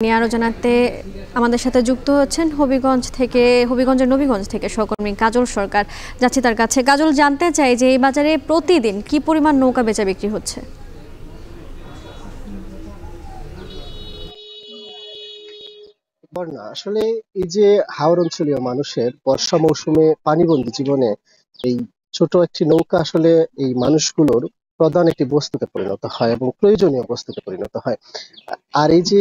নিয়ে আরো জানাতে আমাদের সাথে যুক্ত হচ্ছেন হবিগঞ্জের নবীগঞ্জ থেকে সহকর্মী কাজল সরকার। যাচ্ছি তার কাছে। কাজল, জানতে চাই যে এই বাজারে প্রতিদিন কি পরিমাণ নৌকা বেচা বিক্রি হচ্ছে? বন্যা আসলে এই যে হাওর অঞ্চলীয় মানুষের বর্ষা মৌসুমে পানিবন্দী জীবনে এই ছোট একটি নৌকা আসলে এই মানুষগুলোর প্রধান একটি বস্তুতে পরিণত হয় এবং প্রয়োজনীয় বস্তুতে পরিণত হয়। আর এই যে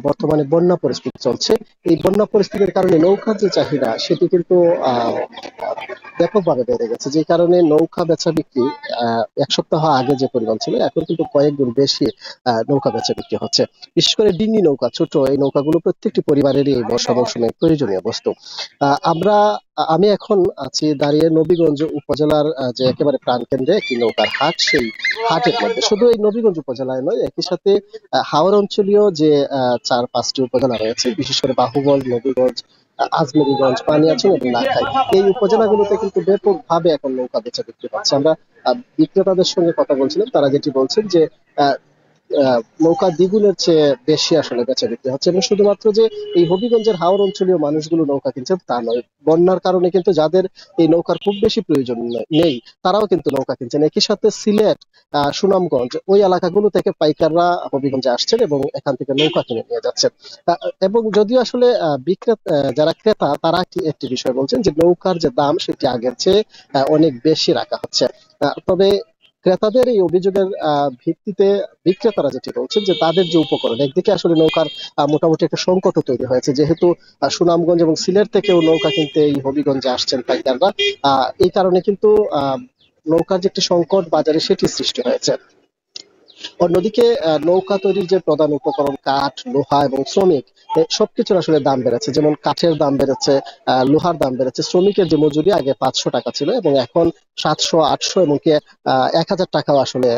বর্তমানে বন্যা পরিস্থিতি চলছে, এই বন্যা পরিস্থিতির কারণে নৌকার যে চাহিদা সেটি কিন্তু আহ ব্যাপকভাবে বেড়ে গেছে, যে কারণে নৌকা বেচা বিক্রি এক সপ্তাহ আগে যে পরিমাণ ছিল এখন কিন্তু কয়েক গুণ বেশি নৌকা বেচা বিক্রি হচ্ছে। বিশেষ করে ডিঙ্গি নৌকা, ছোট এই নৌকাগুলো প্রত্যেকটি পরিবারেরই এই বর্ষা মৌসুমে প্রয়োজনীয় বস্তু। আমি এখন আছি দাঁড়িয়ে নবীগঞ্জ উপজেলার যে একেবারে প্রাণকেন্দ্রে একটি নৌকার হাট, সেই হাটের মধ্যে। শুধু এই নবীগঞ্জ উপজেলায় নয়, একই সাথে হাওর অঞ্চলীয় যে ৪-৫টি উপজেলা রয়েছে, বিশেষ করে বাহুবল, নবীগঞ্জ, আজমেরীগঞ্জ, পানিয়াচং এবং লাখাই, এই উপজেলাগুলোতে কিন্তু ব্যাপকভাবে এখন নৌকা বেচা বিক্রি হচ্ছে। আমরা বিক্রেতাদের সঙ্গে কথা বলছিলাম, তারা যেটি বলছেন যে আহ, নৌকা দ্বিগুণের চেয়ে বেশি আসলে বেচা বিক্রি হচ্ছে। এবং শুধুমাত্র যে এই হবিগঞ্জের হাওর অঞ্চলীয় মানুষগুলো নৌকা কিনছে তা নয়, বন্যার কারণে কিন্তু যাদের এই নৌকার খুব বেশি প্রয়োজন নেই তারাও কিন্তু নৌকা কিনছেন। একই সাথে সিলেট, সুনামগঞ্জ, ওই এলাকাগুলো থেকে পাইকাররা হবিগঞ্জে আসছেন এবং এখান থেকে নৌকা কিনে নিয়ে যাচ্ছেন। এবং যদিও আসলে যারা ক্রেতা তারা একটি বিষয় বলছেন যে নৌকার যে দাম সেটি আগের চেয়ে অনেক বেশি রাখা হচ্ছে। তবে ক্রেতাদের এই অভিযোগের ভিত্তিতে বিক্রেতারা যেটি বলছেন যে তাদের যে উপকরণ, একদিকে আসলে নৌকার মোটামুটি একটা সংকটও তৈরি হয়েছে, যেহেতু সুনামগঞ্জ এবং সিলেট থেকেও নৌকা কিনতে এই হবিগঞ্জে আসছেন পাইকাররা। এই কারণে কিন্তু নৌকার যে একটি সংকট বাজারে সেটি সৃষ্টি হয়েছে। অন্যদিকে নৌকা তৈরির যে প্রধান উপকরণ কাঠ, লোহা এবং শ্রমিক, সবকিছুর আসলে দাম বেড়েছে। যেমন কাঠের দাম বেড়েছে, লোহার দাম বেড়েছে, শ্রমিকের যে মজুরি আগে 500 টাকা ছিল এবং এখন 700, 800 এমনকি 1000 টাকাও আসলে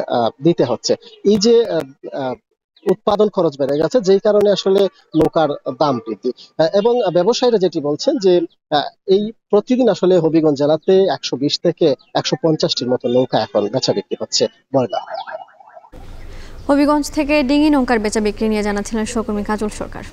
দিতে হচ্ছে। এই যে আহ, উৎপাদন খরচ বেড়ে গেছে, যেই কারণে আসলে নৌকার দাম বৃদ্ধি। এবং ব্যবসায়ীরা যেটি বলছেন যে আহ, এই প্রতিদিন আসলে হবিগঞ্জ জেলাতে 120 থেকে 150টির মতো নৌকা এখন বেচা বিক্রি হচ্ছে। বয়লা। হবিগঞ্জ থেকে ডিঙি নৌকার বেচা বিক্রি নিয়ে জানাচ্ছিলেন সহকর্মী কাজল সরকার।